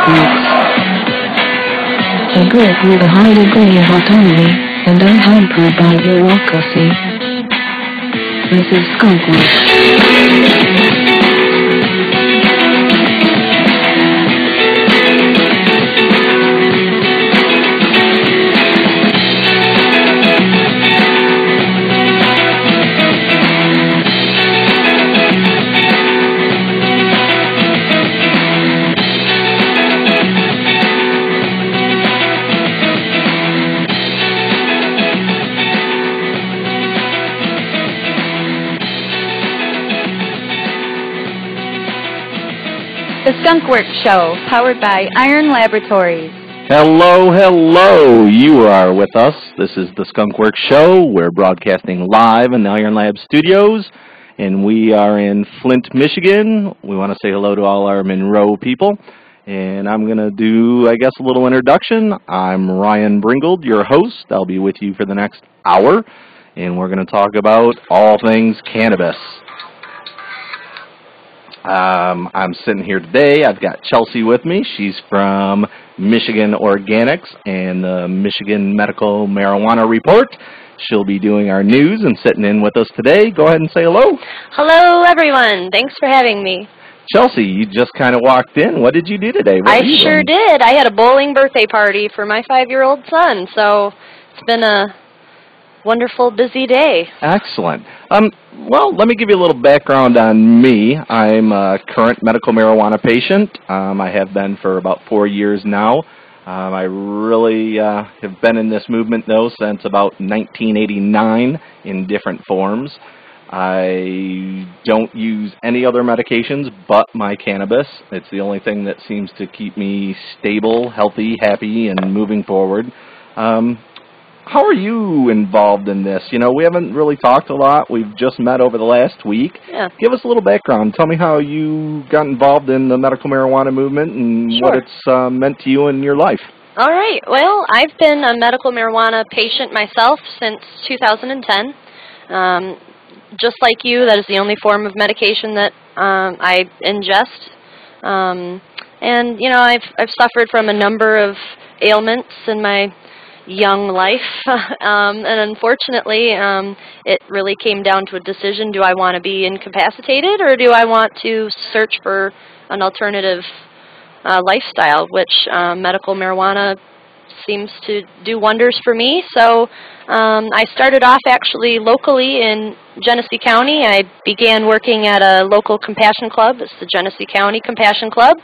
Works. A group with a high degree of autonomy and unhampered by bureaucracy. This is Skunk Works. The Skunk Works Show, powered by Iron Laboratories. Hello, hello. You are with us. This is the Skunk Works Show. We're broadcasting live in the Iron Lab studios, and we are in Flint, Michigan. We want to say hello to all our Monroe people, and I'm going to do, I guess, a little introduction. I'm Ryan Bringold, your host. I'll be with you for the next hour, and we're going to talk about all things cannabis. I'm sitting here today. I've got Chelsea with me. She's from Michigan Organics and the Michigan Medical Marijuana Report. She'll be doing our news and sitting in with us today. Go ahead and say hello. Hello, everyone. Thanks for having me. Chelsea, you just kind of walked in. What did you do today? I sure did. I had a bowling birthday party for my 5-year-old son, so it's been a wonderful, busy day. Excellent. Well, let me give you a little background on me. I'm a current medical marijuana patient. I have been for about 4 years now. I really have been in this movement, though, since about 1989 in different forms. I don't use any other medications but my cannabis. It's the only thing that seems to keep me stable, healthy, happy, and moving forward. How are you involved in this? You know, we haven't really talked a lot. We've just met over the last week. Yeah. Give us a little background. Tell me how you got involved in the medical marijuana movement and Sure. what it's meant to you in your life. All right. Well, I've been a medical marijuana patient myself since 2010. Just like you, that is the only form of medication that I ingest. And, you know, I've suffered from a number of ailments in my young life, and unfortunately it really came down to a decision: do I want to be incapacitated or do I want to search for an alternative lifestyle, which medical marijuana seems to do wonders for me. So I started off actually locally in Genesee County. I began working at a local compassion club. It's the Genesee County Compassion Club.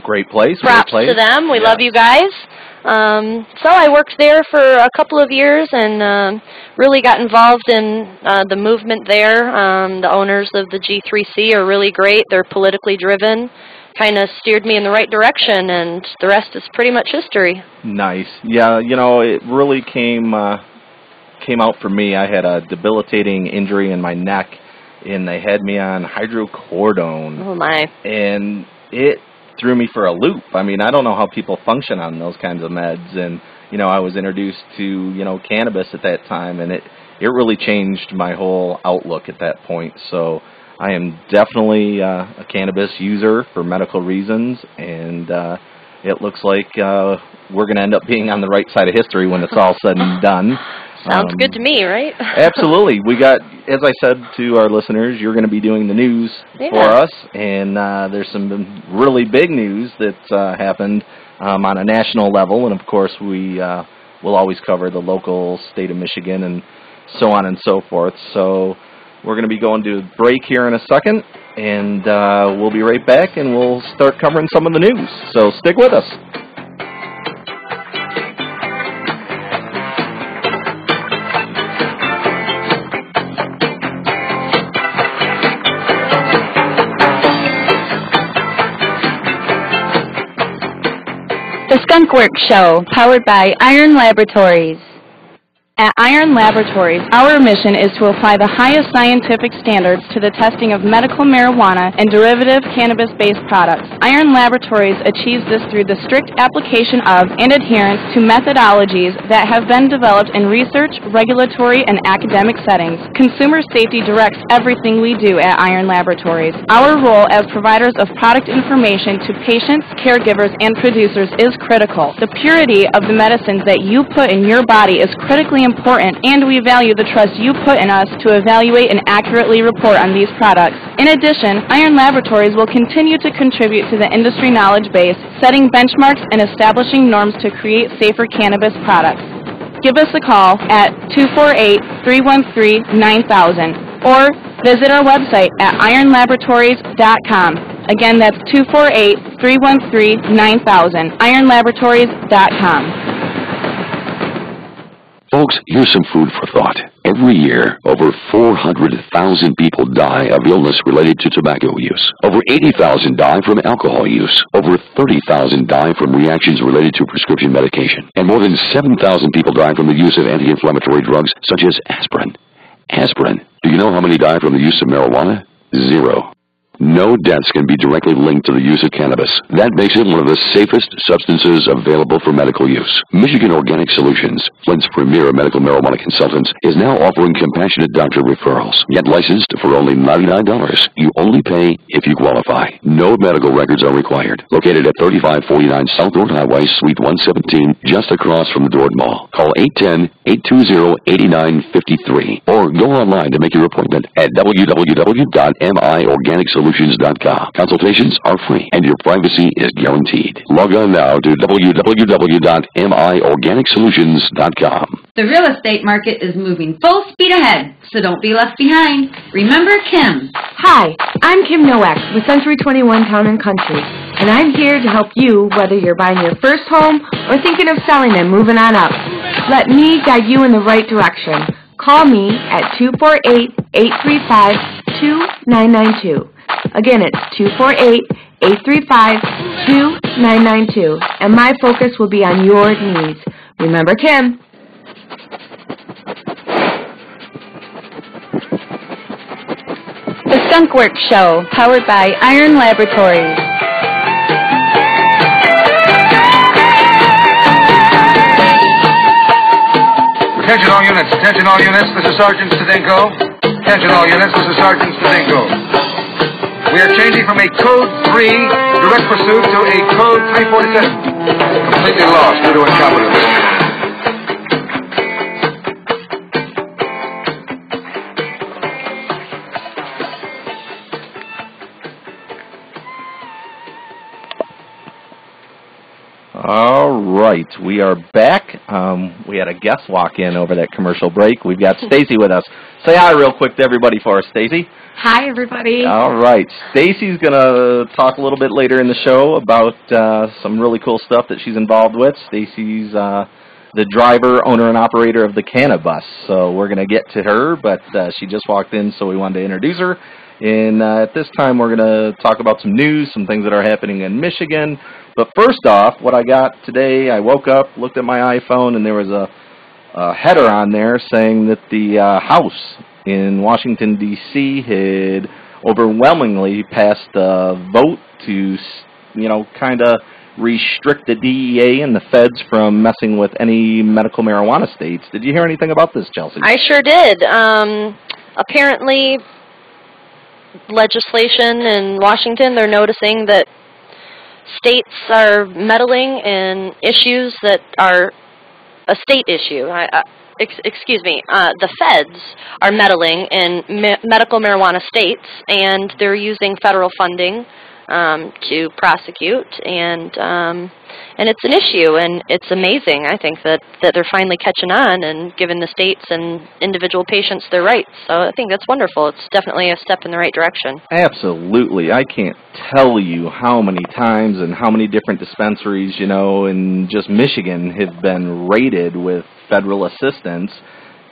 Great place. Props great place. to them. We Yes. love you guys. So I worked there for a couple of years and really got involved in the movement there. The owners of the G3C are really great. They're politically driven. Kind of steered me in the right direction, and the rest is pretty much history. Nice. Yeah, you know, it really came out for me. I had a debilitating injury in my neck, and they had me on hydrocodone. Oh, my. And it threw me for a loop. I mean, I don't know how people function on those kinds of meds. And, you know, I was introduced to, you know, cannabis at that time, and it really changed my whole outlook at that point. So I am definitely a cannabis user for medical reasons, and it looks like we're going to end up being on the right side of history when it's all said and done. Sounds good to me, right? Absolutely. We got, as I said to our listeners, you're going to be doing the news for us, and there's some really big news that's happened on a national level, and of course we will always cover the local state of Michigan and so on and so forth. So we're going to be going to a break here in a second, and we'll be right back, and we'll start covering some of the news. So stick with us. The Skunk Works Show, powered by Iron Laboratories. At Iron Laboratories, our mission is to apply the highest scientific standards to the testing of medical marijuana and derivative cannabis-based products. Iron Laboratories achieves this through the strict application of and adherence to methodologies that have been developed in research, regulatory, and academic settings. Consumer safety directs everything we do at Iron Laboratories. Our role as providers of product information to patients, caregivers, and producers is critical. The purity of the medicines that you put in your body is critically important, and we value the trust you put in us to evaluate and accurately report on these products. In addition, Iron Laboratories will continue to contribute to the industry knowledge base, setting benchmarks and establishing norms to create safer cannabis products. Give us a call at 248-313-9000 or visit our website at ironlaboratories.com. Again, that's 248-313-9000, ironlaboratories.com. Folks, here's some food for thought. Every year, over 400,000 people die of illness related to tobacco use. Over 80,000 die from alcohol use. Over 30,000 die from reactions related to prescription medication. And more than 7,000 people die from the use of anti-inflammatory drugs such as aspirin. Aspirin. Do you know how many die from the use of marijuana? 0. No deaths can be directly linked to the use of cannabis. That makes it one of the safest substances available for medical use. Michigan Organic Solutions, Flint's premier medical marijuana consultants, is now offering compassionate doctor referrals. Get licensed for only $99. You only pay if you qualify. No medical records are required. Located at 3549 South Road Highway, Suite 117, just across from the Dord Mall. Call 810-820-8953 or go online to make your appointment at www.miorganicsolutions.com. Consultations are free, and your privacy is guaranteed. Log on now to www.miorganicsolutions.com. The real estate market is moving full speed ahead, so don't be left behind. Remember Kim. Hi, I'm Kim Nowak with Century 21 Town & Country, and I'm here to help you whether you're buying your first home or thinking of selling and moving on up. Let me guide you in the right direction. Call me at 248-835-2992. Again, it's 248-835-2992, and my focus will be on your needs. Remember Kim. The Skunk Works Show, powered by Iron Laboratories. Attention all units, attention all units, this is Sergeant Stadenko. Attention all units, this is Sergeant Stadenko. We are changing from a Code 3 direct pursuit to a Code 347. Completely lost due to incompetence. All right, we are back. We had a guest walk in over that commercial break. We've got Stacy with us. Say hi real quick to everybody for us, Stacy. Hi, everybody. All right, Stacy's going to talk a little bit later in the show about some really cool stuff that she's involved with. Stacy's the driver, owner, and operator of the Cannabus. So we're going to get to her, but she just walked in, so we wanted to introduce her. And at this time, we're going to talk about some news, some things that are happening in Michigan. But first off, what I got today, I woke up, looked at my iPhone, and there was a header on there saying that the House in Washington, D.C. had overwhelmingly passed a vote to, kind of restrict the DEA and the feds from messing with any medical marijuana states. Did you hear anything about this, Chelsea? I sure did. Apparently, legislation in Washington, they're noticing that states are meddling in issues that are a state issue. The feds are meddling in medical marijuana states, and they're using federal funding to prosecute, and it's an issue, and it's amazing, I think, that they're finally catching on and giving the states and individual patients their rights. So I think that's wonderful. It's definitely a step in the right direction. Absolutely. I can't tell you how many times and how many different dispensaries, in just Michigan have been raided with federal assistance.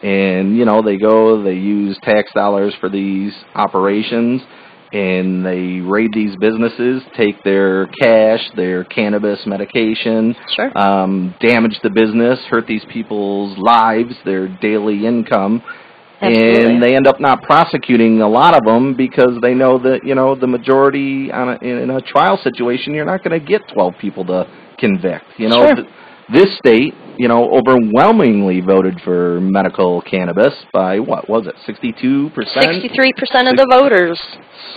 And, they use tax dollars for these operations. and they raid these businesses, take their cash, their cannabis medication, Sure. Damage the business, hurt these people's lives, their daily income. Absolutely. And they end up not prosecuting a lot of them because they know that, the majority in a trial situation, you're not going to get 12 people to convict. Sure. This state, overwhelmingly voted for medical cannabis by, what was it, 62%? 63% of the voters.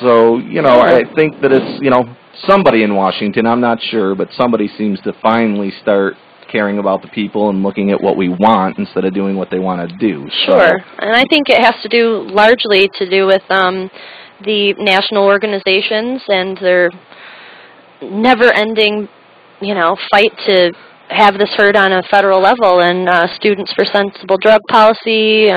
So, I think that it's, somebody in Washington, I'm not sure, but somebody seems to finally start caring about the people and looking at what we want instead of doing what they want to do. Sure. And I think it has to do largely with the national organizations and their never-ending, fight to have this heard on a federal level, and Students for Sensible Drug Policy,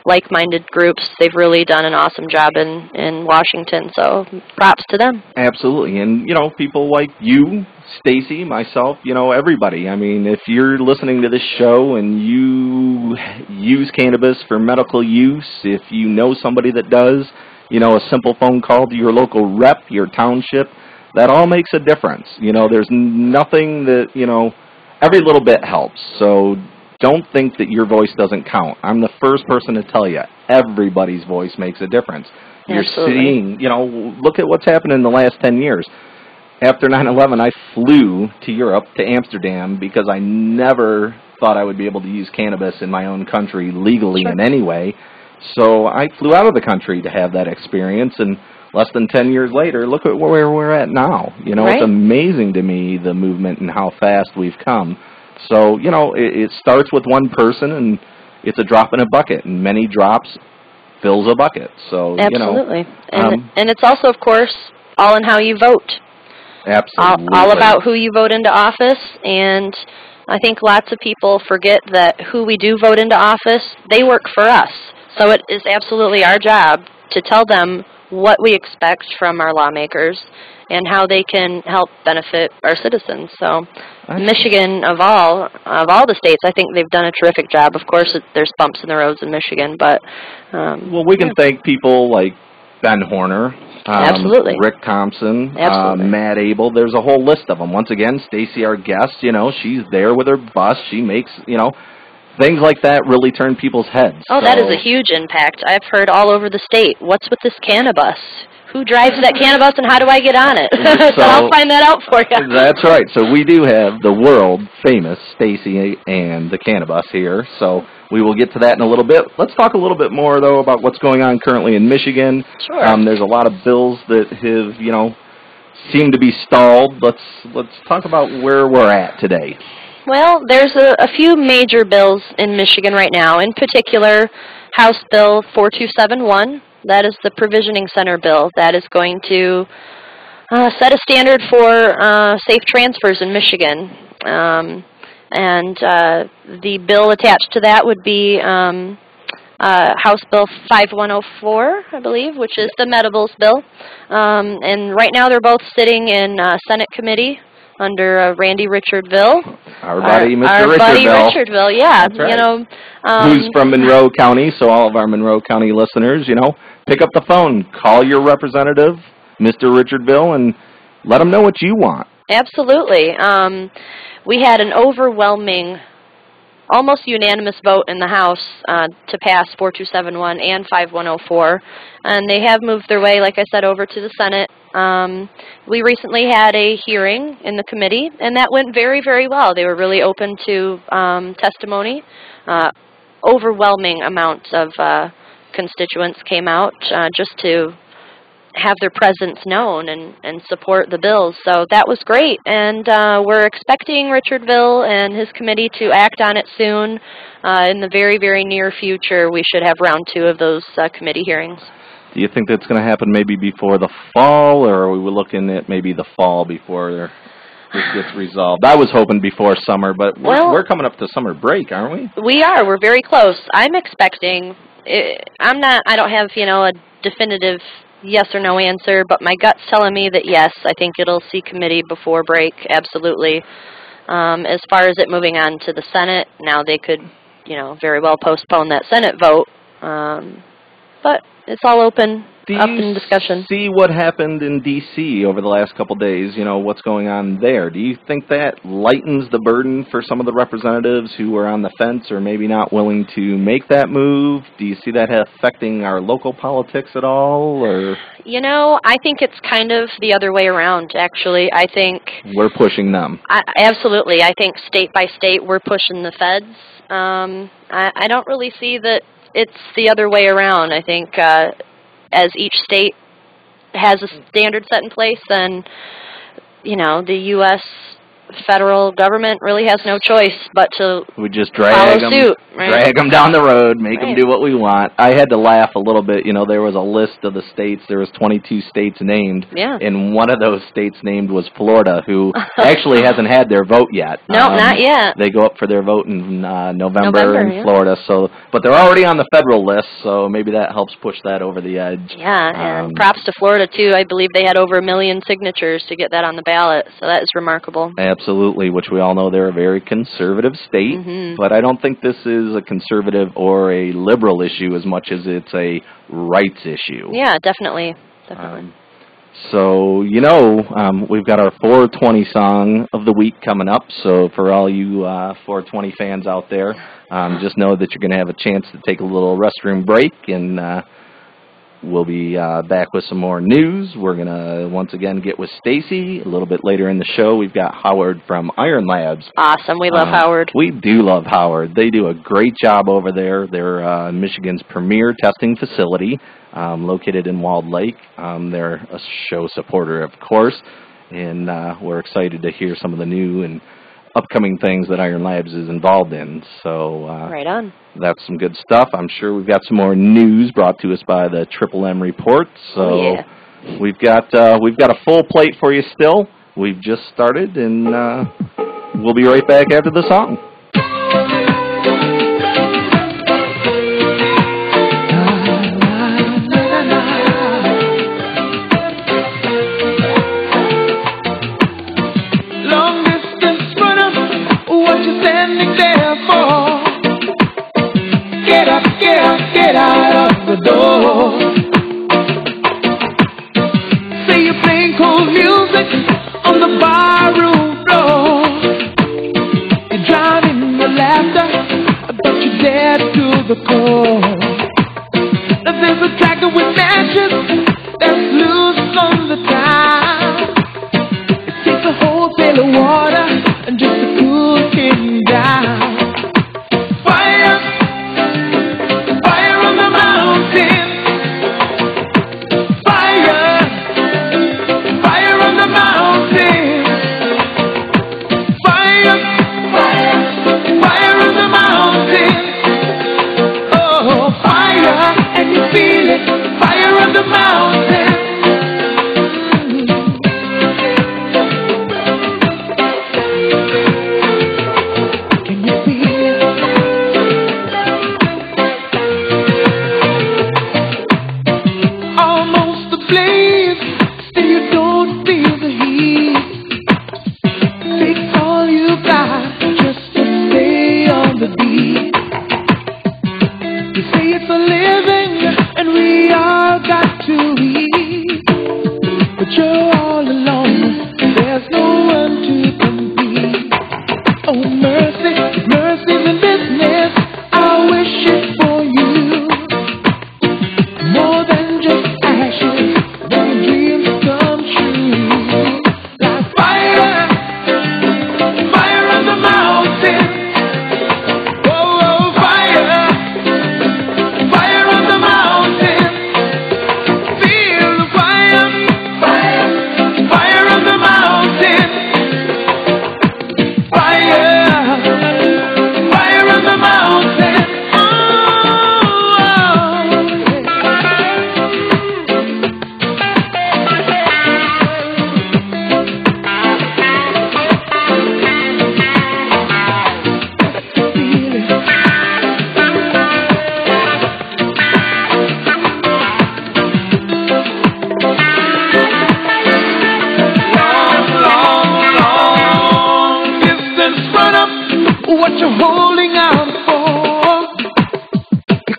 like-minded groups. They've really done an awesome job in Washington, so props to them. Absolutely. And, people like you, Stacy, myself, everybody. I mean, if you're listening to this show and you use cannabis for medical use, if you know somebody that does, a simple phone call to your local rep, your township, that all makes a difference. There's nothing that, every little bit helps. So don't think that your voice doesn't count. I'm the first person to tell you, everybody's voice makes a difference. You're seeing, look at what's happened in the last 10 years. After 9/11, I flew to Europe, to Amsterdam, because I never thought I would be able to use cannabis in my own country legally in any way. So I flew out of the country to have that experience, and less than 10 years later, look at where we're at now. It's amazing to me, the movement and how fast we've come. So, it starts with one person, and it's a drop in a bucket, and many drops fills a bucket. So, absolutely. And it's also, of course, all in how you vote. Absolutely. All about who you vote into office, and I think lots of people forget that who we do vote into office, they work for us. So it is absolutely our job to tell them what we expect from our lawmakers and how they can help benefit our citizens. So Michigan, of all the states, I think they've done a terrific job. Of course, there's bumps in the roads in Michigan, but well, we can thank people like Ben Horner, absolutely, Rick Thompson, absolutely, Matt Abel. There's a whole list of them. Once again, Stacy, our guest, she's there with her bus. She makes, things like that really turn people's heads. Oh, so that is a huge impact. I've heard all over the state, what's with this cannabis? Who drives that cannabis and how do I get on it? So I'll find that out for you. That's right. So we do have the world-famous Stacy and the cannabis here. So we will get to that in a little bit. Let's talk a little bit more, though, about what's going on currently in Michigan. Sure. There's a lot of bills that have, seem to be stalled. Let's talk about where we're at today. Well, there's a few major bills in Michigan right now. In particular, House Bill 4271. That is the Provisioning Center bill. That is going to set a standard for safe transfers in Michigan. And the bill attached to that would be House Bill 5104, I believe, which is the Medibles bill. And right now they're both sitting in Senate committee under Randy Richardville. Our buddy, Mr. Our Richardville. buddy Richardville, yeah. That's right. Who's from Monroe County, so all of our Monroe County listeners, pick up the phone, call your representative, Mr. Richardville, and let them know what you want. Absolutely. We had an overwhelming, almost unanimous vote in the House to pass 4271 and 5104, and they have moved their way, like I said, over to the Senate. We recently had a hearing in the committee, and that went very, very well. They were really open to testimony. Overwhelming amounts of constituents came out just to have their presence known and support the bills. So that was great, and we're expecting Richardville and his committee to act on it soon. In the very, very near future, we should have round 2 of those committee hearings. Do you think that's going to happen maybe before the fall, or are we looking at maybe the fall before this gets resolved? I was hoping before summer, but we're coming up to summer break, aren't we? We are. We're very close. I'm expecting, I don't have, a definitive yes or no answer, but my gut's telling me that yes, I think it'll see committee before break, absolutely. As far as it moving on to the Senate, now they could, very well postpone that Senate vote. But it's all open up in discussion. See what happened in D.C. over the last couple days, what's going on there. Do you think that lightens the burden for some of the representatives who are on the fence or maybe not willing to make that move? Do you see that affecting our local politics at all? Or I think it's kind of the other way around, actually. I think we're pushing them. Absolutely. I think state by state we're pushing the feds. I don't really see that it's the other way around. I think as each state has a standard set in place, then, the U.S. federal government really has no choice but to we just follow suit. Right? Drag them down the road, make them do what we want. I had to laugh a little bit. There was a list of the states. There was 22 states named. Yeah. And one of those states named was Florida, who actually hasn't had their vote yet. No, not yet. They go up for their vote in November in Florida. But they're already on the federal list, so maybe that helps push that over the edge. Yeah, and props to Florida, too. I believe they had over 1 million signatures to get that on the ballot, so that is remarkable. Absolutely, which we all know they're a very conservative state, but I don't think this is a conservative or a liberal issue as much as it's a rights issue. Yeah, definitely. So, we've got our 420 song of the week coming up, so for all you 420 fans out there, just know that you're going to have a chance to take a little restroom break, and we'll be back with some more news. We're going to, once again, get with Stacy. A little bit later in the show, we've got Howard from Iron Labs. Awesome. We love Howard. We do love Howard. They do a great job over there. They're Michigan's premier testing facility, located in Walled Lake. They're a show supporter, of course, and we're excited to hear some of the new and upcoming things that Iron Labs is involved in. So right on. That's some good stuff. I'm sure we've got some more news brought to us by the Triple M Report. So we've got a full plate for you still. We've just started, and we'll be right back after the song. Get out of the door. Say you're playing cold music on the barroom floor. You're drowning your laughter, but you're dead to the core. There's a tractor with matches that's loose on the town. It takes a whole pail of water and just to cool him down.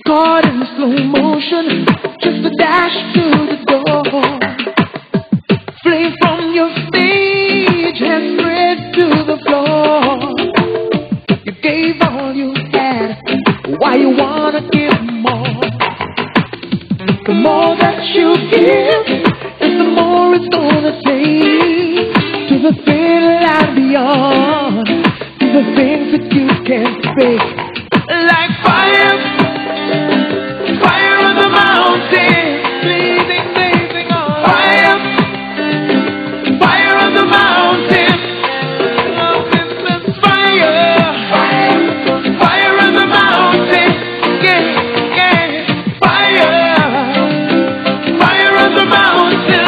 Caught in slow motion, just a dash to The more that you give, is the more it's gonna take. To the thin line beyond, to the things that you can't fake. Like fire, fire on the mountain, blazing, blazing on fire, fire on the mountain, fire, fire on the mountain, yeah, yeah, fire, fire on the mountain,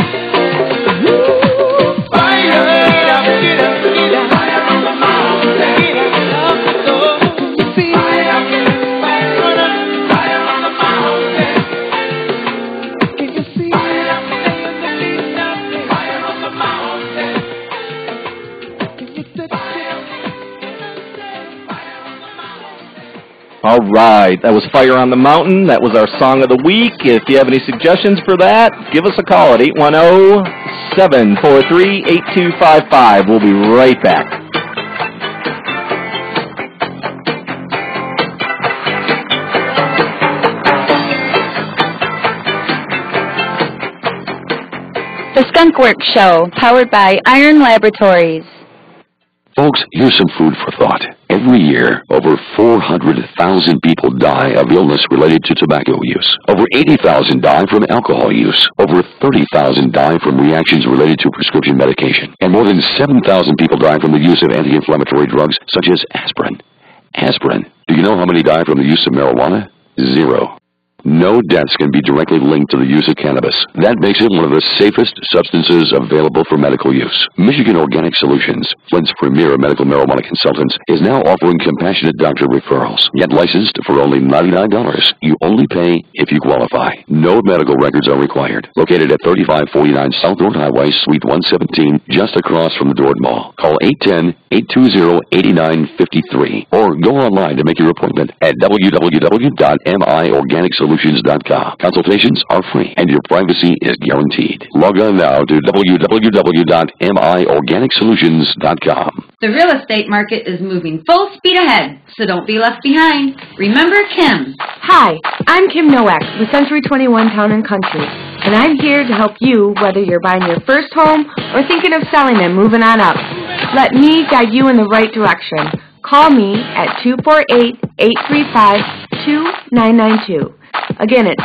fire, get up, get up, get up, fire on the mountain, get up, see, fire on the mountain, can you see, fire on the mountain, can you touch it? All right, that was Fire on the Mountain. That was our song of the week. If you have any suggestions for that, give us a call at 810-743-8255. We'll be right back. The Skunk Work Show, powered by Iron Laboratories. Folks, here's some food for thought. Every year, over 400,000 people die of illness related to tobacco use. Over 80,000 die from alcohol use. Over 30,000 die from reactions related to prescription medication. And more than 7,000 people die from the use of anti-inflammatory drugs such as aspirin. Aspirin. Do you know how many die from the use of marijuana? 0. No deaths can be directly linked to the use of cannabis. That makes it one of the safest substances available for medical use. Michigan Organic Solutions, Flint's premier medical marijuana consultants, is now offering compassionate doctor referrals. Get licensed for only $99. You only pay if you qualify. No medical records are required. Located at 3549 South Road Highway, Suite 117, just across from the Dord Mall. Call 810-820-8953 or go online to make your appointment at www.miorganicsolutions.com. Consultations are free and your privacy is guaranteed. Log on now to www.miorganicsolutions.com. The real estate market is moving full speed ahead, so don't be left behind. Remember Kim. Hi, I'm Kim Nowak with Century 21 Town and Country, and I'm here to help you whether you're buying your first home or thinking of selling and moving on up. Let me guide you in the right direction. Call me at 248-835-2992. Again, it's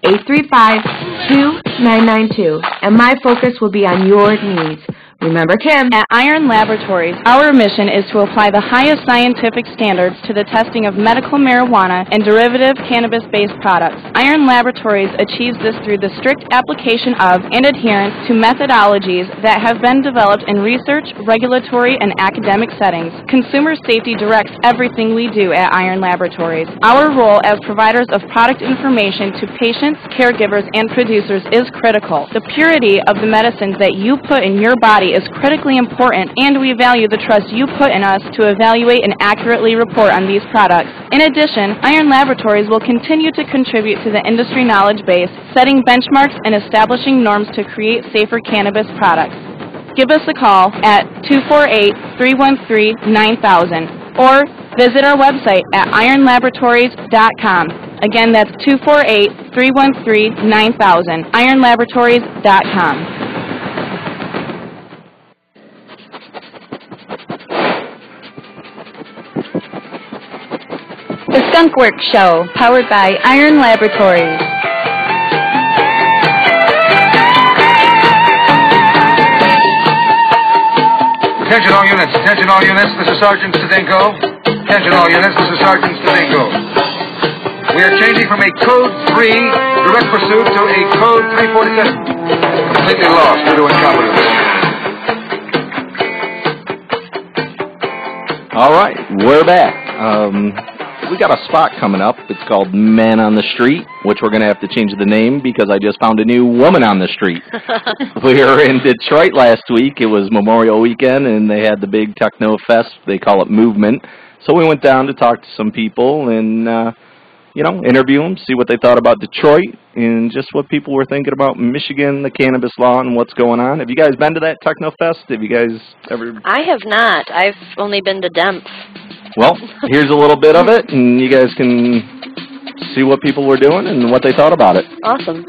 248-835-2992, and my focus will be on your needs. Remember Kim. At Iron Laboratories, our mission is to apply the highest scientific standards to the testing of medical marijuana and derivative cannabis-based products. Iron Laboratories achieves this through the strict application of and adherence to methodologies that have been developed in research, regulatory, and academic settings. Consumer safety directs everything we do at Iron Laboratories. Our role as providers of product information to patients, caregivers, and producers is critical. The purity of the medicines that you put in your body is critically important, and we value the trust you put in us to evaluate and accurately report on these products. In addition, Iron Laboratories will continue to contribute to the industry knowledge base, setting benchmarks and establishing norms to create safer cannabis products. Give us a call at 248-313-9000 or visit our website at ironlaboratories.com. Again, that's 248-313-9000, ironlaboratories.com. The Skunk Work Show, powered by Iron Laboratories. Attention all units, attention all units, this is Sergeant Stadenko. Attention all units, this is Sergeant Stadenko. We are changing from a Code 3 direct pursuit to a Code 347. Completely lost due to incompetence. All right, we're back. We got a spot coming up. It's called Man on the Street, which we're going to have to change the name because I just found a new woman on the street. We were in Detroit last week. It was Memorial Weekend, and they had the big Techno Fest. They call it Movement. So we went down to talk to some people and, interview them, see what they thought about Detroit and just what people were thinking about Michigan, the cannabis law, and what's going on. Have you guys been to that Techno Fest? Have you guys ever? I have not. I've only been to Demp. Well, here's a little bit of it, and you guys can see what people were doing and what they thought about it. Awesome.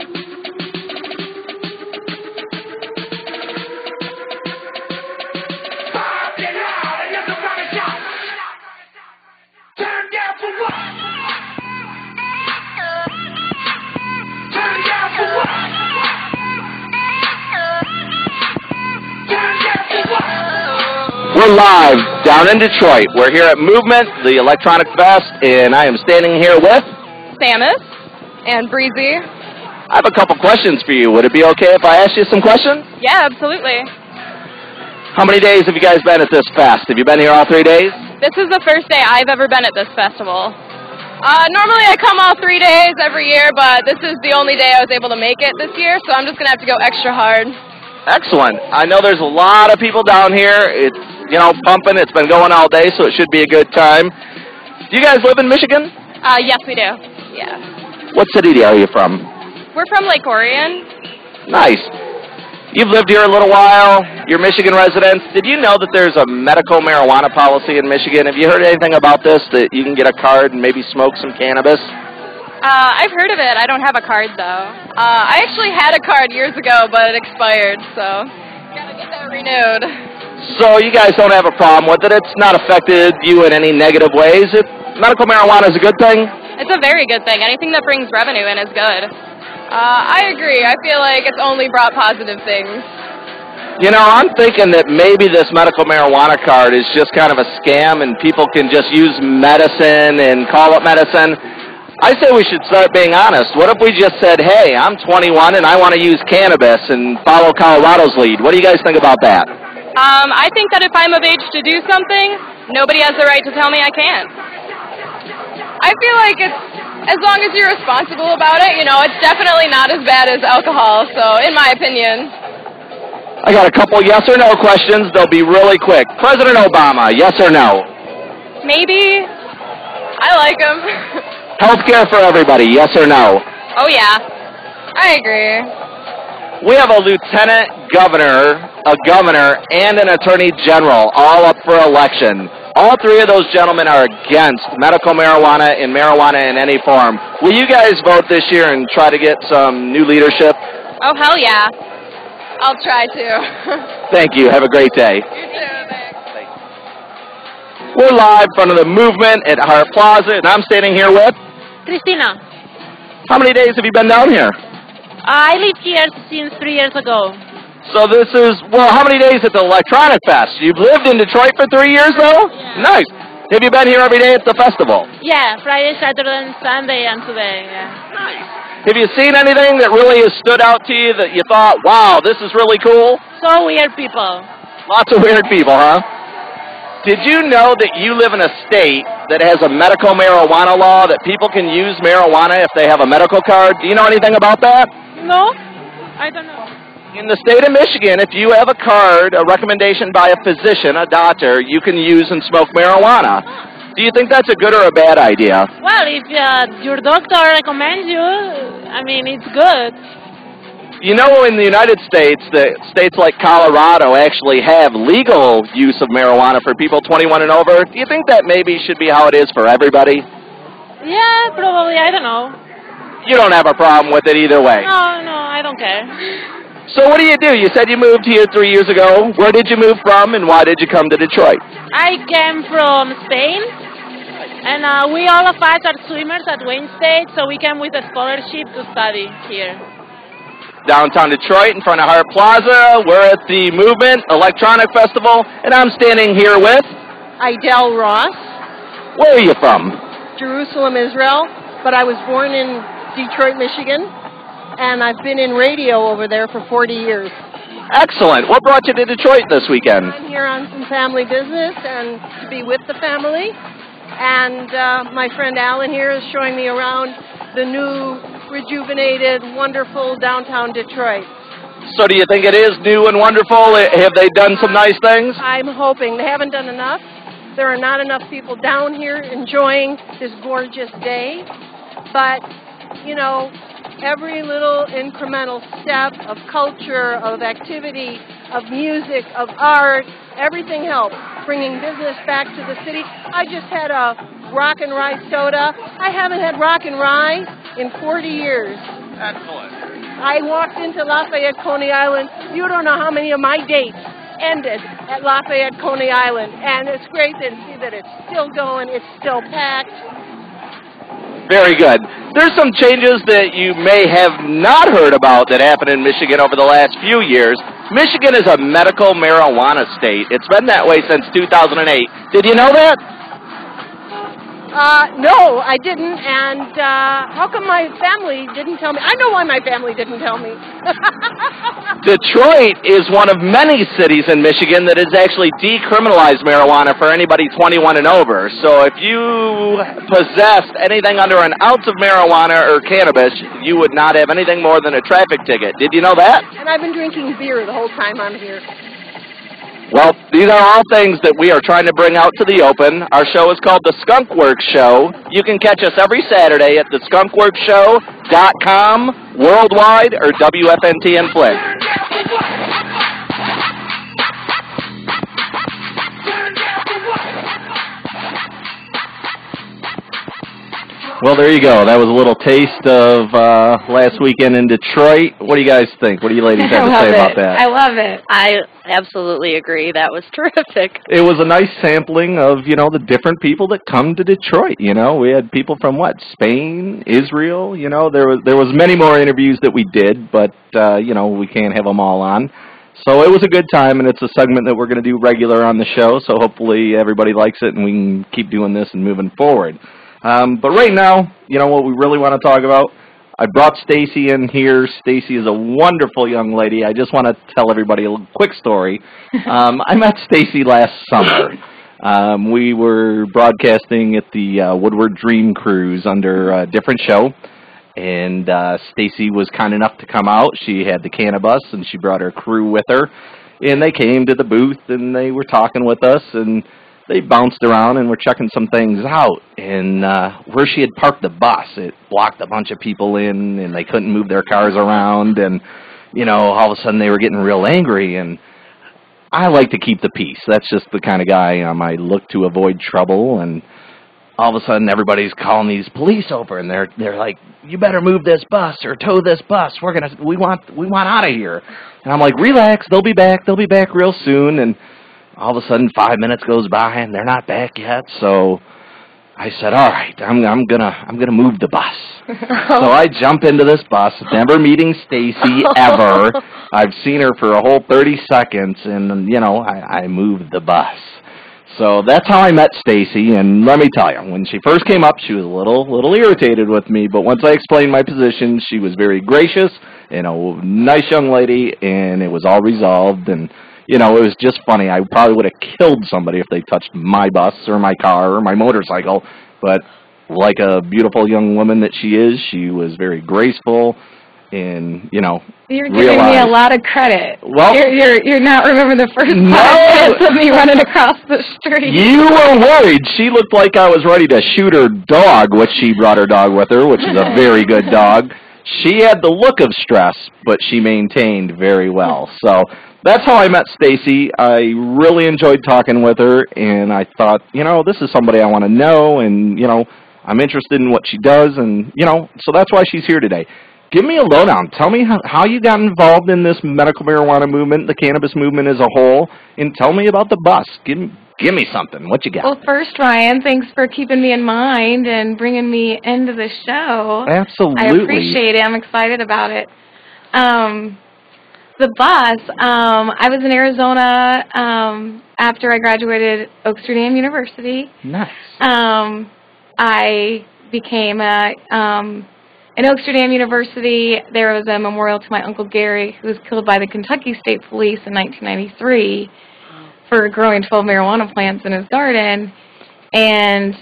We're live down in Detroit. We're here at Movement, the Electronic Fest, and I am standing here with Samus and Breezy. I have a couple questions for you. Would it be okay if I asked you some questions? Yeah, absolutely. How many days have you guys been at this fest? Have you been here all 3 days? This is the first day I've ever been at this festival. Normally I come all 3 days every year, but this is the only day I was able to make it this year, so I'm just going to have to go extra hard. Excellent. I know there's a lot of people down here. It's, pumping. It's been going all day, so it should be a good time. Do you guys live in Michigan? Yes, we do. Yeah. What city are you from? We're from Lake Orion. Nice. You've lived here a little while. You're Michigan residents. Did you know that there's a medical marijuana policy in Michigan? Have you heard anything about this, that you can get a card and maybe smoke some cannabis? I've heard of it. I don't have a card, though. I actually had a card years ago, but it expired, so gotta get that renewed. So you guys don't have a problem with it? It's not affected you in any negative ways? Medical marijuana is a good thing? It's a very good thing. Anything that brings revenue in is good. I agree. I feel like it's only brought positive things. I'm thinking that maybe this medical marijuana card is just kind of a scam and people can just use medicine and call it medicine. I say we should start being honest. What if we just said, hey, I'm 21 and I want to use cannabis and follow Colorado's lead? What do you guys think about that? I think that if I'm of age to do something, nobody has the right to tell me I can't. I feel like it's, as long as you're responsible about it, it's definitely not as bad as alcohol, so in my opinion. I got a couple yes or no questions. They'll be really quick. President Obama, yes or no? Maybe. I like him. Healthcare for everybody, yes or no? Oh, yeah. I agree. We have a lieutenant governor, a governor, and an attorney general all up for election. All three of those gentlemen are against medical marijuana and marijuana in any form. Will you guys vote this year and try to get some new leadership? Oh, hell yeah. I'll try to. Thank you. Have a great day. You too, thanks. We're live in front of the Movement at Hart Plaza, and I'm standing here with Christina. How many days have you been down here? I lived here since 3 years ago. So this is, how many days at the Electronic Fest? You've lived in Detroit for 3 years, though? Yeah. Nice. Have you been here every day at the festival? Yeah, Friday, Saturday, and Sunday, and today, yeah. Nice. Have you seen anything that really has stood out to you that you thought, wow, this is really cool? So weird people. Lots of weird people, huh? Did you know that you live in a state that has a medical marijuana law, that people can use marijuana if they have a medical card? Do you know anything about that? No, I don't know. In the state of Michigan, if you have a card, a recommendation by a physician, a doctor, you can use and smoke marijuana. Do you think that's a good or a bad idea? Well, if your doctor recommends you, it's good. You know, in the United States, states like Colorado actually have legal use of marijuana for people 21 and over. Do you think that maybe should be how it is for everybody? Yeah, probably. I don't know. You don't have a problem with it either way? No, I don't care. So what do? You said you moved here 3 years ago. Where did you move from, and why did you come to Detroit? I came from Spain, and we all of us are swimmers at Wayne State, so we came with a scholarship to study here. Downtown Detroit, in front of Hart Plaza. We're at the Movement Electronic Festival, and I'm standing here with Idell Ross. Where are you from? Jerusalem, Israel, but I was born in Detroit, Michigan, and I've been in radio over there for 40 years. Excellent. What brought you to Detroit this weekend? I'm here on some family business and to be with the family, and my friend Alan here is showing me around the new, rejuvenated, wonderful downtown Detroit. So do you think it is new and wonderful? Have they done some nice things? I'm hoping. They haven't done enough. There are not enough people down here enjoying this gorgeous day. But, every little incremental step of culture, of activity, of music, of art, everything helps. Bringing business back to the city. I just had a rock and rye soda. I haven't had rock and rye in 40 years. Excellent. I walked into Lafayette, Coney Island. You don't know how many of my dates ended at Lafayette, Coney Island. And it's great to see that it's still going, it's still packed. Very good. There's some changes that you may have not heard about that happened in Michigan over the last few years. Michigan is a medical marijuana state. It's been that way since 2008. Did you know that? No, I didn't, and how come my family didn't tell me? I know why my family didn't tell me. Detroit is one of many cities in Michigan that has actually decriminalized marijuana for anybody 21 and over. So if you possessed anything under an ounce of marijuana or cannabis, you would not have anything more than a traffic ticket. Did you know that? And I've been drinking beer the whole time I'm here. Well, these are all things that we are trying to bring out to the open. Our show is called The Skunk Works Show. You can catch us every Saturday at theskunkworkshow.com, worldwide, or WFNT and Flick. Well, there you go. That was a little taste of last weekend in Detroit. What do you guys think? What do you ladies have to say about that? I love it. I absolutely agree. That was terrific. It was a nice sampling of, you know, the different people that come to Detroit. You know, we had people from, what, Spain, Israel? You know, there was many more interviews that we did, but, you know, we can't have them all on. So it was a good time, and it's a segment that we're going to do regular on the show, so hopefully everybody likes it and we can keep doing this and moving forward. But right now, you know what we really want to talk about? I brought Stacy in here. Stacy is a wonderful young lady. I just want to tell everybody a quick story. I met Stacy last summer. We were broadcasting at the Woodward Dream Cruise under a different show, and Stacy was kind enough to come out. She had the cannabis, and she brought her crew with her, and they came to the booth, and they were talking with us, and they bounced around and were checking some things out. And where she had parked the bus, it blocked a bunch of people in, and they couldn't move their cars around. And, you know, all of a sudden they were getting real angry. And I like to keep the peace. That's just the kind of guy I am. I look to avoid trouble. And all of a sudden everybody's calling these police over, and they're like, "You better move this bus or tow this bus. We want out of here." And I'm like, "Relax. They'll be back. They'll be back real soon." And all of a sudden, 5 minutes goes by, and they're not back yet. So I said, "All right, I'm gonna move the bus." So I jump into this bus, never meeting Stacy ever. I've seen her for a whole 30 seconds, and you know, I moved the bus. So that's how I met Stacy. And let me tell you, when she first came up, she was a little irritated with me. But once I explained my position, she was very gracious and a nice young lady, and it was all resolved. And you know, it was just funny. I probably would have killed somebody if they touched my bus or my car or my motorcycle. But like a beautiful young woman that she is, she was very graceful and, you know, You're giving me a lot of credit. Well, you're not remembering the first podcast of me running across the street. You were worried. She looked like I was ready to shoot her dog, which she brought her dog with her, which is a very good dog. She had the look of stress, but she maintained very well. So that's how I met Stacy. I really enjoyed talking with her, and I thought, you know, this is somebody I want to know, and, you know, I'm interested in what she does, and, you know, so that's why she's here today. Give me a lowdown. Tell me how you got involved in this medical marijuana movement, the cannabis movement as a whole, and tell me about the bus. Give me something. What you got? Well, first, Ryan, thanks for keeping me in mind and bringing me into the show. Absolutely. I appreciate it. I'm excited about it. The bus, I was in Arizona after I graduated Oak Street Dam University. Nice. I became in Oak Street Dam University. There was a memorial to my Uncle Gary, who was killed by the Kentucky State Police in 1993 for growing 12 marijuana plants in his garden. And,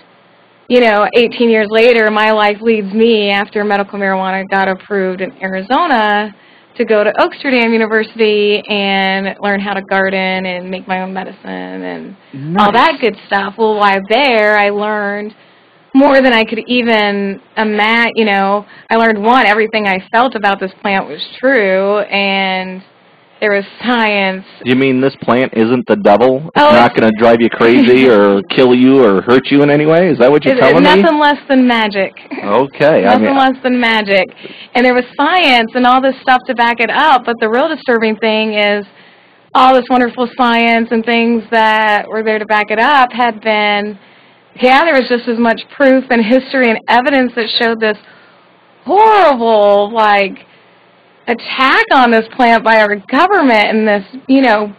you know, 18 years later, my life leads me, after medical marijuana got approved in Arizona, to go to Oak Street Dam University and learn how to garden and make my own medicine and all that good stuff. Well, while there, I learned more than I could even imagine. You know, I learned, one, everything I felt about this plant was true, and there was science. You mean this plant isn't the devil? It's Oh, not going to drive you crazy or kill you or hurt you in any way? Is that what you're telling me? Nothing less than magic. Okay. Nothing less than magic. And there was science and all this stuff to back it up, but the real disturbing thing is all this wonderful science and things that were there to back it up had been, there was just as much proof and history and evidence that showed this horrible, attack on this plant by our government and this,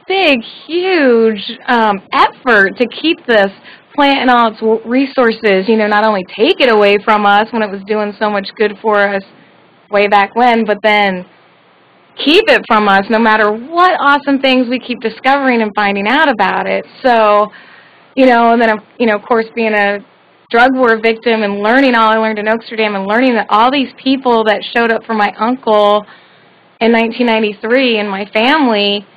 big, huge effort to keep this plant and all its resources, not only take it away from us when it was doing so much good for us way back when, but then keep it from us no matter what awesome things we keep discovering and finding out about it. So, and then, of course, being a drug war victim and learning all I learned in Amsterdam and learning that all these people that showed up for my uncle in 1993 and my family,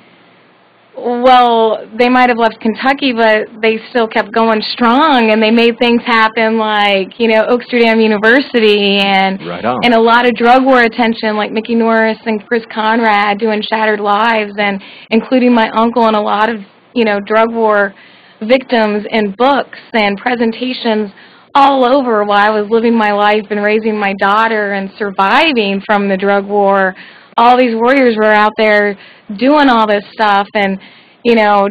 well, they might have left Kentucky, but they still kept going strong, and they made things happen like, Amsterdam University and a lot of drug war attention like Mickey Norris and Chris Conrad doing Shattered Lives, and including my uncle and a lot of, drug war victims in books and presentations all over while I was living my life and raising my daughter and surviving from the drug war. All these warriors were out there doing all this stuff and,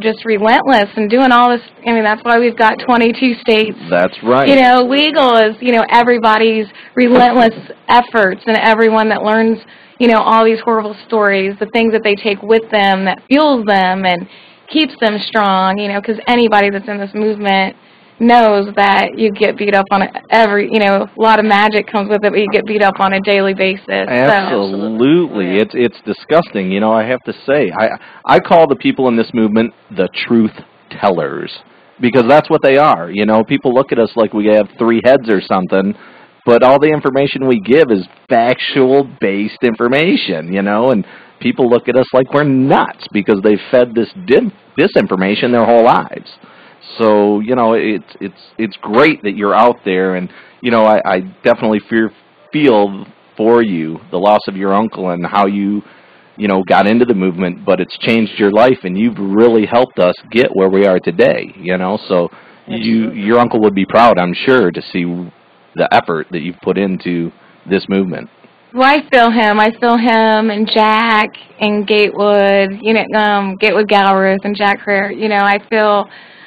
just relentless and doing all this. I mean, that's why we've got 22 states. That's right. Legal is, everybody's relentless efforts and everyone that learns, all these horrible stories, the things that they take with them that fuels them and keeps them strong, because anybody that's in this movement knows that you get beat up on a lot of magic comes with it, but you get beat up on a daily basis. Absolutely. So. It's disgusting. I have to say, I call the people in this movement the truth tellers, because that's what they are. People look at us like we have 3 heads or something, but all the information we give is factual-based information, and people look at us like we're nuts because they've fed this disinformation their whole lives. So, it's great that you're out there, and, I definitely feel for you the loss of your uncle and how you, got into the movement, but it's changed your life, and you've really helped us get where we are today, so your uncle would be proud, I'm sure, to see the effort that you've put into this movement. Well, I feel him and Jack and Gatewood, Gatewood Galbraith and Jack Herrera,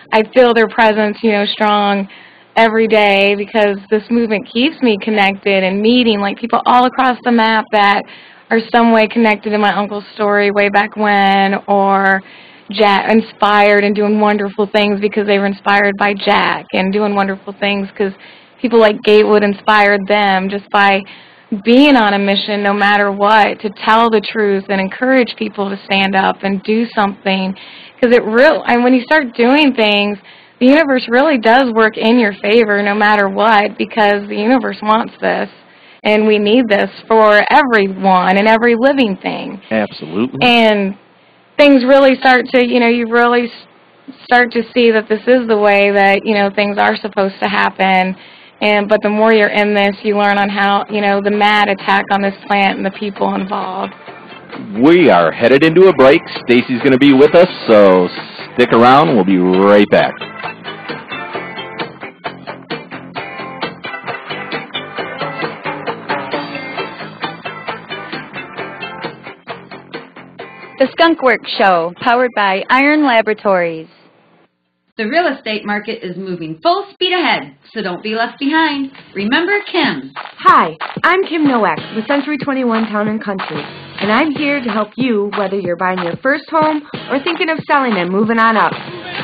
I feel their presence, strong every day because this movement keeps me connected and meeting people all across the map that are some way connected to my uncle's story way back when, or Jack inspired and doing wonderful things because they were inspired by Jack, and doing wonderful things because people like Gatewood inspired them just by being on a mission no matter what, to tell the truth and encourage people to stand up and do something. Because when you start doing things, the universe really does work in your favor no matter what, because the universe wants this, and we need this for everyone and every living thing. Absolutely. And things really start to, you really start to see that this is the way that, things are supposed to happen. But the more you're in this, you learn on how, the mad attack on this plant and the people involved. We are headed into a break. Stacy's going to be with us, so stick around. We'll be right back. The Skunk Works Show, powered by Iron Laboratories. The real estate market is moving full speed ahead, so don't be left behind. Remember Kim. Hi, I'm Kim Nowak with Century 21 Town and Country, and I'm here to help you whether you're buying your first home or thinking of selling and moving on up.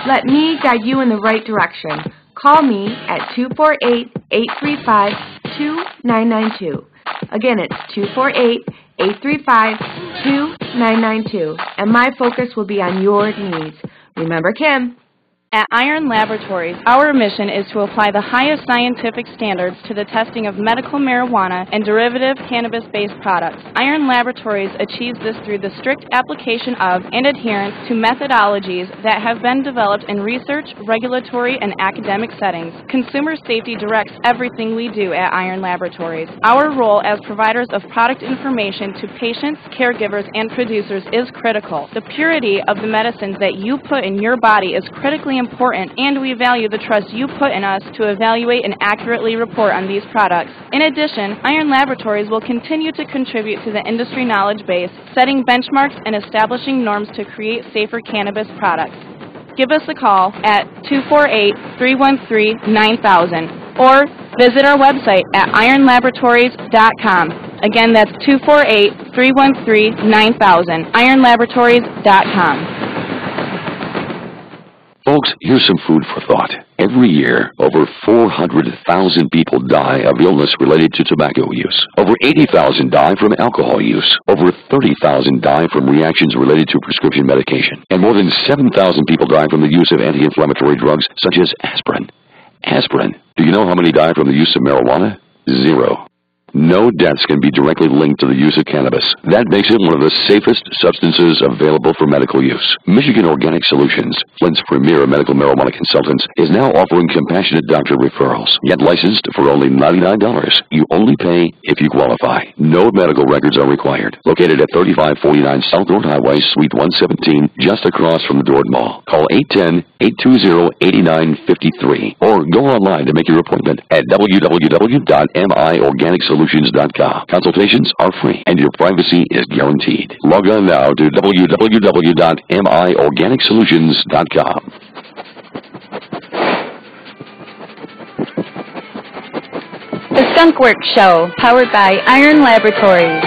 Let me guide you in the right direction. Call me at 248-835-2992. Again, it's 248-835-2992, and my focus will be on your needs. Remember Kim. At Iron Laboratories, our mission is to apply the highest scientific standards to the testing of medical marijuana and derivative cannabis-based products. Iron Laboratories achieves this through the strict application of and adherence to methodologies that have been developed in research, regulatory, and academic settings. Consumer safety directs everything we do at Iron Laboratories. Our role as providers of product information to patients, caregivers, and producers is critical. The purity of the medicines that you put in your body is critically important, and we value the trust you put in us to evaluate and accurately report on these products. In addition, Iron Laboratories will continue to contribute to the industry knowledge base, setting benchmarks and establishing norms to create safer cannabis products. Give us a call at 248-313-9000 or visit our website at ironlaboratories.com. Again, that's 248-313-9000, ironlaboratories.com. Folks, here's some food for thought. Every year, over 400,000 people die of illness related to tobacco use. Over 80,000 die from alcohol use. Over 30,000 die from reactions related to prescription medication. And more than 7,000 people die from the use of anti-inflammatory drugs such as aspirin. Aspirin. Do you know how many die from the use of marijuana? 0. No deaths can be directly linked to the use of cannabis. That makes it one of the safest substances available for medical use. Michigan Organic Solutions, Flint's premier medical marijuana consultants, is now offering compassionate doctor referrals. Get licensed for only $99. You only pay if you qualify. No medical records are required. Located at 3549 South Road Highway, Suite 117, just across from the Dord Mall. Call 810-820-8953 or go online to make your appointment at www.miorganicsolutions.com. Consultations are free and your privacy is guaranteed. Log on now to www.miorganicsolutions.com. The Skunk Works Show, powered by Iron Laboratories.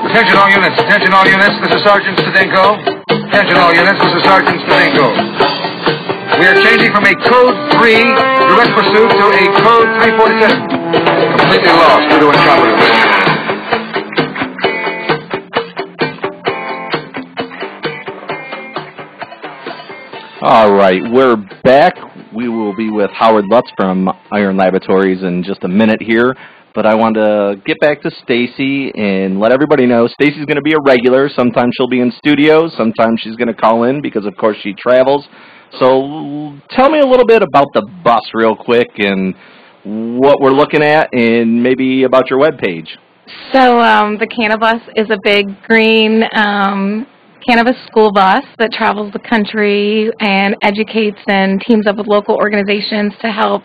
Attention all units, attention all units, this is Sergeant Stadenko. Attention all units, this is Sergeant Stadenko. We are changing from a Code 3 direct pursuit to a Code 347. Completely lost due to incompetence. All right, we're back. We will be with Howard Lutz from Iron Laboratories in just a minute here. But I want to get back to Stacy and let everybody know Stacy's going to be a regular. Sometimes she'll be in studio. Sometimes she's going to call in because, of course, she travels. So tell me a little bit about the bus real quick and what we're looking at and maybe about your webpage. So the Cannabus is a big green cannabis school bus that travels the country and educates and teams up with local organizations to help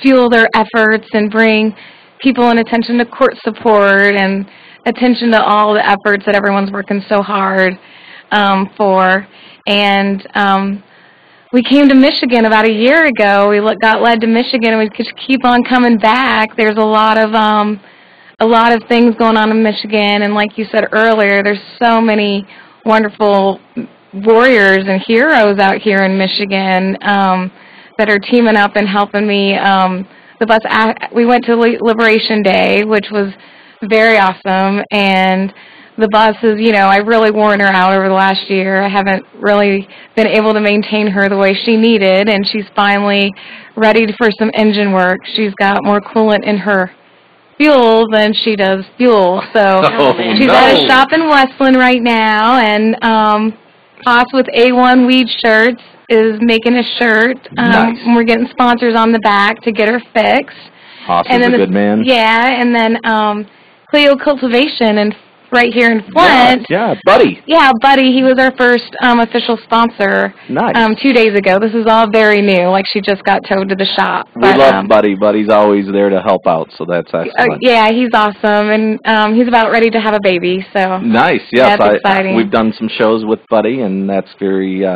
fuel their efforts and bring people in attention to court support and attention to all the efforts that everyone's working so hard for. And we came to Michigan about a year ago. We got led to Michigan, and we could keep on coming back. There's a lot of things going on in Michigan, and like you said earlier, there's so many wonderful warriors and heroes out here in Michigan that are teaming up and helping me. The bus. We went to Liberation Day, which was very awesome, and the bus is, I've really worn her out over the last year. I haven't really been able to maintain her the way she needed, and she's finally ready for some engine work. She's got more coolant in her fuel than she does fuel. So she's at a shop in Westland right now, and Haas with A1 Weed Shirts is making a shirt. Nice. And we're getting sponsors on the back to get her fixed. Haas is a good man. Yeah, and then Cleo Cultivation and right here in Flint. Yeah, Buddy. Yeah, Buddy. He was our first official sponsor. Nice. 2 days ago. This is all very new. Like she just got towed to the shop. We love Buddy. Buddy's always there to help out, so that's excellent. Yeah, he's awesome, and he's about ready to have a baby. So nice. Yes, that's exciting. We've done some shows with Buddy, and that's very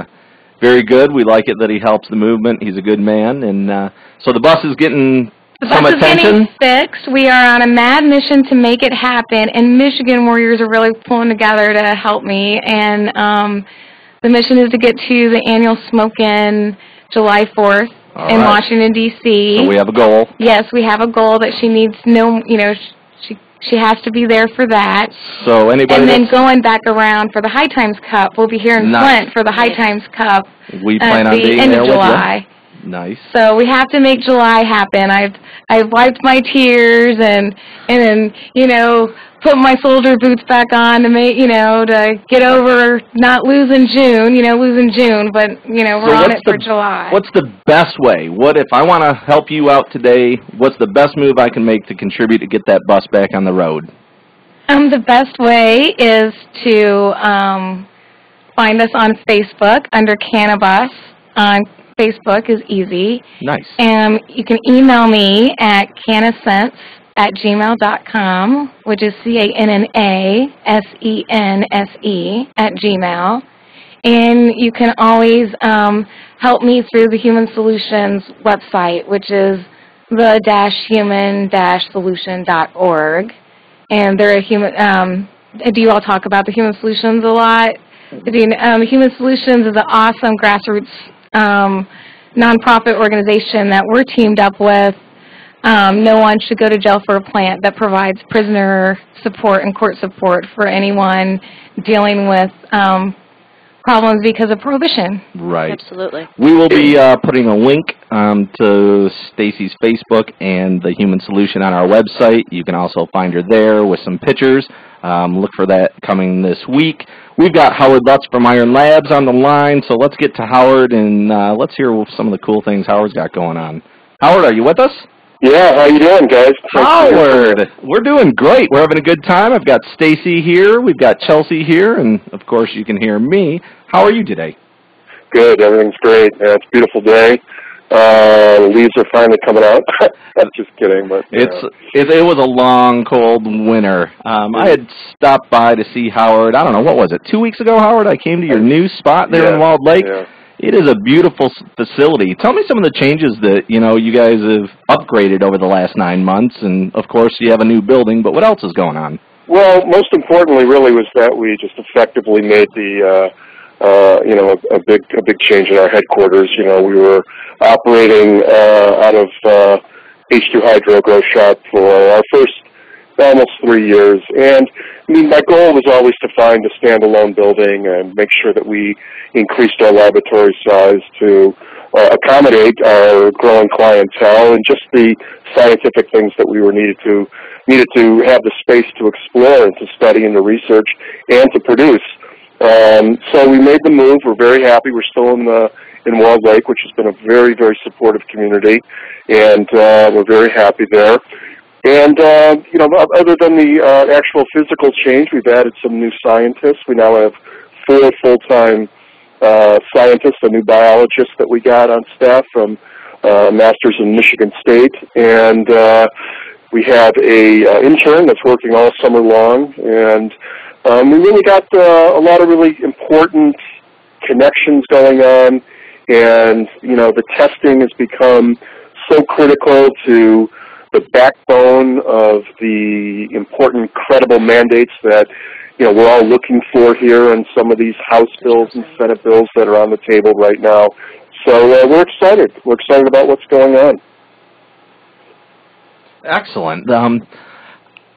good. We like it that he helps the movement. He's a good man, and so the bus is getting some attention. The bus is getting fixed. We are on a mad mission to make it happen, and Michigan Warriors are really pulling together to help me. And the mission is to get to the annual smoke-in July 4th in Washington, D.C. So we have a goal. Yes, we have a goal that she needs she She has to be there for that. So anybody and then going back around for the High Times Cup, we'll be here in Flint for the High Times Cup we plan at on the being end there of with July. you. Nice. So we have to make July happen. I've wiped my tears and you know, put my soldier boots back on to make, you know, to get over not losing June, but you know, we're on it for July. What's the best way? What if I want to help you out today? What's the best move I can make to contribute to get that bus back on the road? The best way is to find us on Facebook under Cannabis. On Facebook is easy. Nice. And you can email me at cannasense@gmail.com, which is CANNASENSE@gmail. And you can always help me through the Human Solutions website, which is the-human-solution.org. And they're a human. Do you all talk about the Human Solutions a lot? Human Solutions is an awesome grassroots nonprofit organization that we're teamed up with. No one should go to jail for a plant that provides prisoner support and court support for anyone dealing with problems because of prohibition. Right. Absolutely. We will be putting a link to Stacy's Facebook and the Human Solution on our website. You can also find her there with some pictures. Look for that coming this week. We've got Howard Lutz from Iron Labs on the line, so let's get to Howard and let's hear some of the cool things Howard's got going on. Howard, are you with us? Yeah, how you doing, guys? Howard, we're doing great. We're having a good time. I've got Stacy here. We've got Chelsea here, and of course you can hear me. How are you today? Good. Everything's great. Yeah, it's a beautiful day. The leaves are finally coming out. I'm just kidding, but it was a long, cold winter. I had stopped by to see Howard. I don't know, what was it? 2 weeks ago, Howard. I came to your new spot there in Walled Lake. Yeah. It is a beautiful facility. Tell me some of the changes that you guys have upgraded over the last 9 months, and of course you have a new building. But what else is going on? Well, most importantly, really, was that we just effectively made the a big change in our headquarters. We were operating out of H2 Hydro Grow Shop for our first almost 3 years, and I mean, my goal was always to find a standalone building and make sure that we increased our laboratory size to accommodate our growing clientele and just the scientific things that we needed to have the space to explore and to study and to research and to produce. So we made the move. We're very happy. We're still in Walled Lake, which has been a very, very supportive community, and we're very happy there. And, other than the actual physical change, we've added some new scientists. We now have 4 full-time scientists, a new biologist that we got on staff from Masters in Michigan State, and we have a intern that's working all summer long, and we really got a lot of really important connections going on, and, the testing has become so critical to the backbone of the important, credible mandates that, we're all looking for here in some of these House bills and Senate bills that are on the table right now. So we're excited. We're excited about what's going on. Excellent.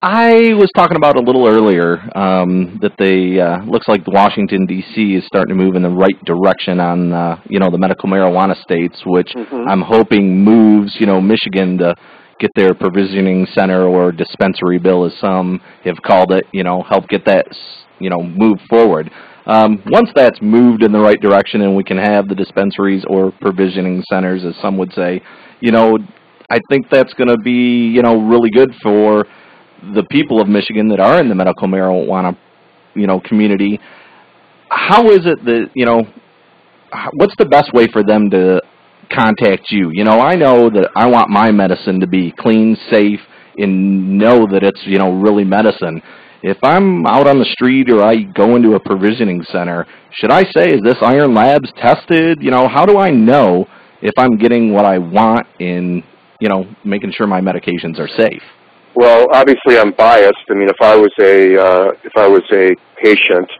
I was talking about a little earlier that looks like Washington, D.C. is starting to move in the right direction on, the medical marijuana states, which I'm hoping moves, Michigan to get their provisioning center or dispensary bill, as some have called it, help get that, move forward. Once that's moved in the right direction and we can have the dispensaries or provisioning centers, as some would say, I think that's going to be, really good for the people of Michigan that are in the medical marijuana, community. How is it that, what's the best way for them to contact you? I know that I want my medicine to be clean, safe, and know that it's, really medicine. If I'm out on the street or I go into a provisioning center, should I say, is this Iron Labs tested? How do I know if I'm getting what I want in, making sure my medications are safe? Well, obviously I'm biased. I mean, if I was a patient,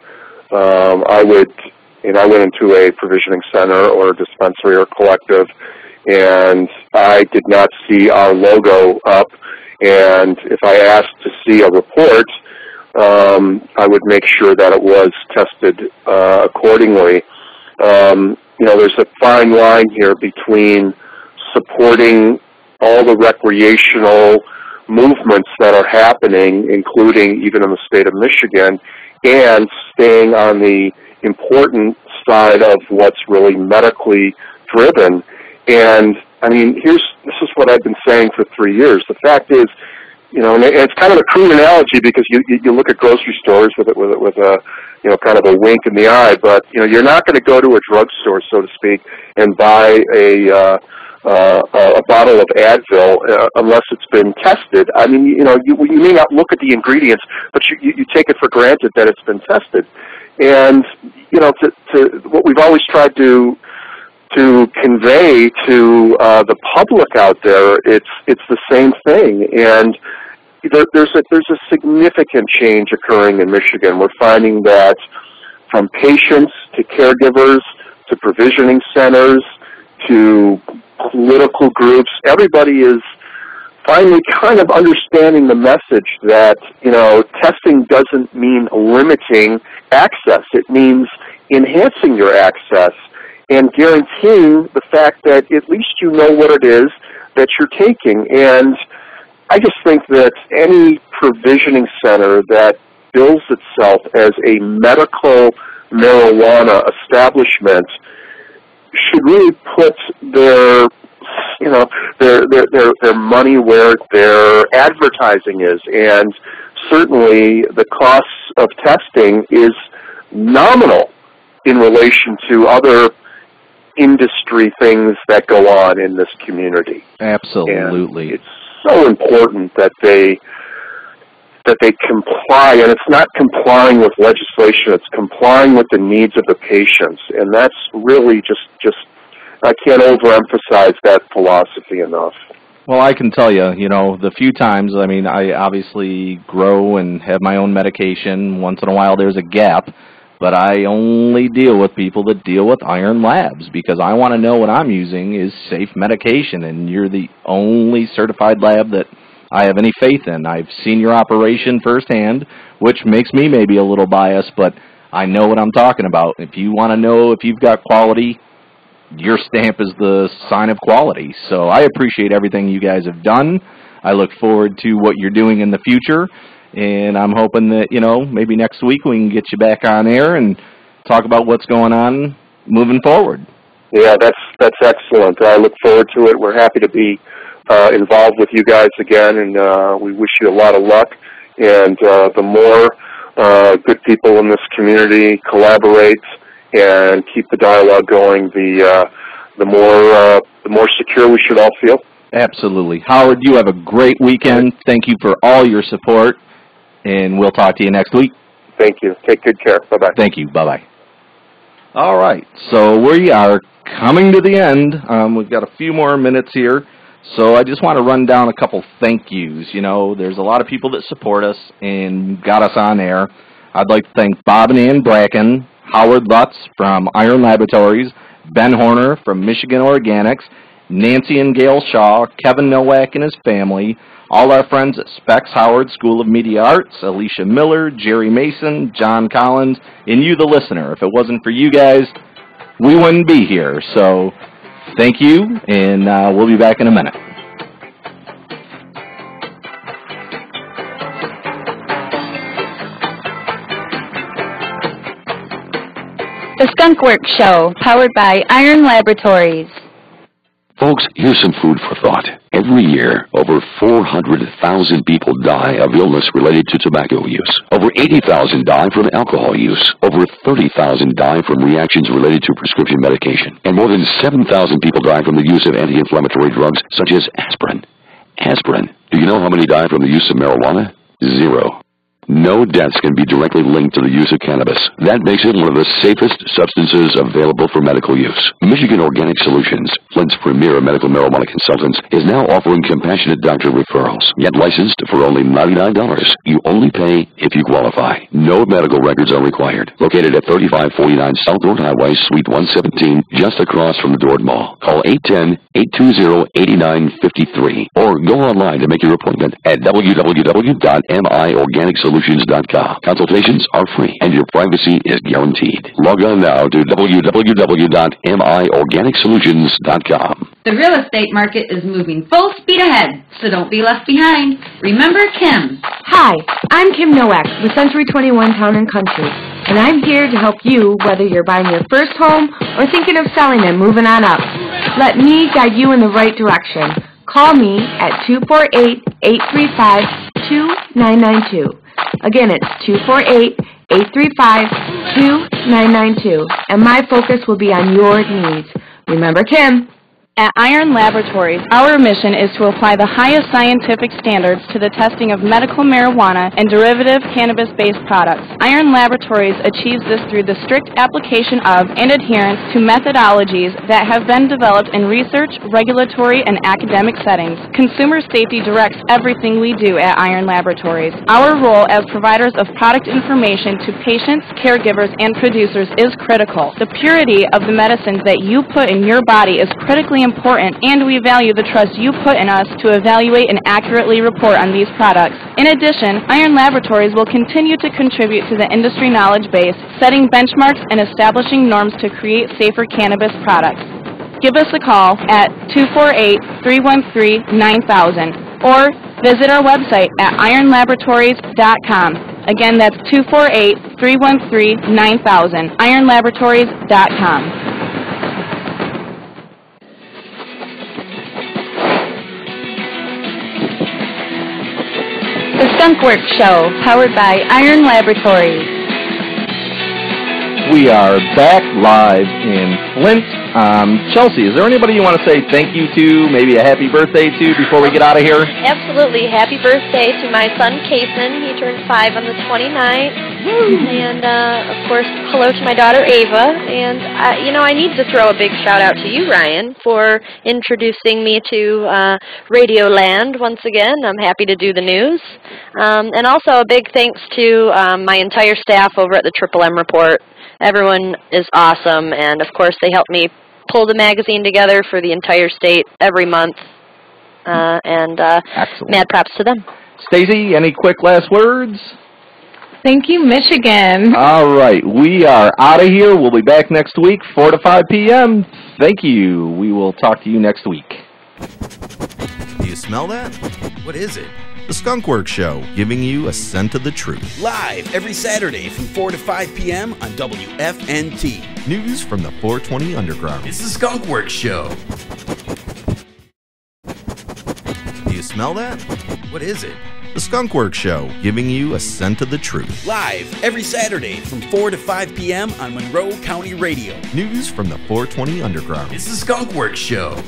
I went into a provisioning center or a dispensary or collective, and I did not see our logo up, And if I asked to see a report, I would make sure that it was tested accordingly. There's a fine line here between supporting all the recreational movements that are happening, including even in the state of Michigan, and staying on the important side of what's really medically driven. And I mean, this is what I've been saying for 3 years. The fact is, and it's kind of a crude analogy because you look at grocery stores with a kind of a wink in the eye, but you're not going to go to a drugstore, so to speak, and buy a bottle of Advil unless it's been tested. I mean, you may not look at the ingredients, but you take it for granted that it's been tested. And to what we've always tried to convey to the public out there, it's the same thing. And there's a significant change occurring in Michigan. We're finding that from patients to caregivers to provisioning centers to political groups, everybody is finally kind of understanding the message that, testing doesn't mean limiting access. It means enhancing your access and guaranteeing the fact that at least you know what it is that you're taking. And I just think that any provisioning center that bills itself as a medical marijuana establishment should really put their money where their advertising is. And certainly the costs of testing is nominal in relation to other industry things that go on in this community. Absolutely. And it's so important that they comply, and it's not complying with legislation, it's complying with the needs of the patients. And that's really just I can't overemphasize that philosophy enough. Well, I can tell you, the few times, I obviously grow and have my own medication. Once in a while there's a gap, but I only deal with people that deal with Iron Labs because I want to know what I'm using is safe medication, and you're the only certified lab that I have any faith in. I've seen your operation firsthand, which makes me maybe a little biased, but I know what I'm talking about. If you want to know if you've got quality, your stamp is the sign of quality. So I appreciate everything you guys have done. I look forward to what you're doing in the future, and I'm hoping that, maybe next week we can get you back on air and talk about what's going on moving forward. Yeah, that's excellent. I look forward to it. We're happy to be involved with you guys again, and we wish you a lot of luck. And the more good people in this community collaborate and keep the dialogue going, the more secure we should all feel. Absolutely. Howard, you have a great weekend. Thank you for all your support, and we'll talk to you next week. Thank you. Take good care. Bye-bye. Thank you. Bye-bye. All right, so we are coming to the end. We've got a few more minutes here, so I just want to run down a couple thank yous. There's a lot of people that support us and got us on air. I'd like to thank Bob and Ann Bracken, Howard Lutz from Iron Laboratories, Ben Horner from Michigan Organics, Nancy and Gail Shaw, Kevin Nowak and his family, all our friends at Specs Howard School of Media Arts, Alicia Miller, Jerry Mason, John Collins, and you, the listener. If it wasn't for you guys, we wouldn't be here. So thank you, and we'll be back in a minute. The Skunk Works Show, powered by Iron Laboratories. Folks, here's some food for thought. Every year, over 400,000 people die of illness related to tobacco use. Over 80,000 die from alcohol use. Over 30,000 die from reactions related to prescription medication. And more than 7,000 people die from the use of anti-inflammatory drugs such as aspirin. Aspirin. Do you know how many die from the use of marijuana? 0. No deaths can be directly linked to the use of cannabis. That makes it one of the safest substances available for medical use. Michigan Organic Solutions, Flint's premier medical marijuana consultants, is now offering compassionate doctor referrals. Get licensed for only $99. You only pay if you qualify. No medical records are required. Located at 3549 South Road Highway, Suite 117, just across from the Dord Mall. Call 810-820-8953 or go online to make your appointment at www.miorganicsolutions.com. Consultations are free and your privacy is guaranteed. Log on now to www.miorganicsolutions.com. The real estate market is moving full speed ahead, so don't be left behind. Remember Kim. Hi, I'm Kim Nowak with Century 21 Town and Country, and I'm here to help you whether you're buying your first home or thinking of selling and moving on up. Let me guide you in the right direction. Call me at 248-835-2992. Again, it's 248-835-2992, and my focus will be on your needs. Remember Kim. At Iron Laboratories, our mission is to apply the highest scientific standards to the testing of medical marijuana and derivative cannabis-based products. Iron Laboratories achieves this through the strict application of and adherence to methodologies that have been developed in research, regulatory, and academic settings. Consumer safety directs everything we do at Iron Laboratories. Our role as providers of product information to patients, caregivers, and producers is critical. The purity of the medicines that you put in your body is critically important, and we value the trust you put in us to evaluate and accurately report on these products. In addition, Iron Laboratories will continue to contribute to the industry knowledge base, setting benchmarks and establishing norms to create safer cannabis products. Give us a call at 248-313-9000 or visit our website at ironlaboratories.com. Again, that's 248-313-9000, ironlaboratories.com. The Skunk Works Show, powered by Iron Laboratories. We are back live in Flint. Chelsea, is there anybody you want to say thank you to, maybe a happy birthday to before we get out of here? Absolutely. Happy birthday to my son, Kason. He turned 5 on the 29th. And, of course, hello to my daughter, Ava. And, I need to throw a big shout-out to you, Ryan, for introducing me to Radio Land once again. I'm happy to do the news. And also a big thanks to my entire staff over at the Triple M Report. Everyone is awesome, and, of course, they help me pull the magazine together for the entire state every month. Mad props to them. Stacey, any quick last words? Thank you, Michigan. All right, we are out of here. We'll be back next week, 4 to 5 p.m. Thank you. We will talk to you next week. Do you smell that? What is it? The Skunk Works Show, giving you a scent of the truth. Live every Saturday from 4 to 5 p.m. on WFNT. News from the 420 Underground. It's the Skunk Works Show. Do you smell that? What is it? The Skunk Works Show, giving you a scent of the truth. Live every Saturday from 4 to 5 p.m. on Monroe County Radio. News from the 420 Underground. It's the Skunk Works Show.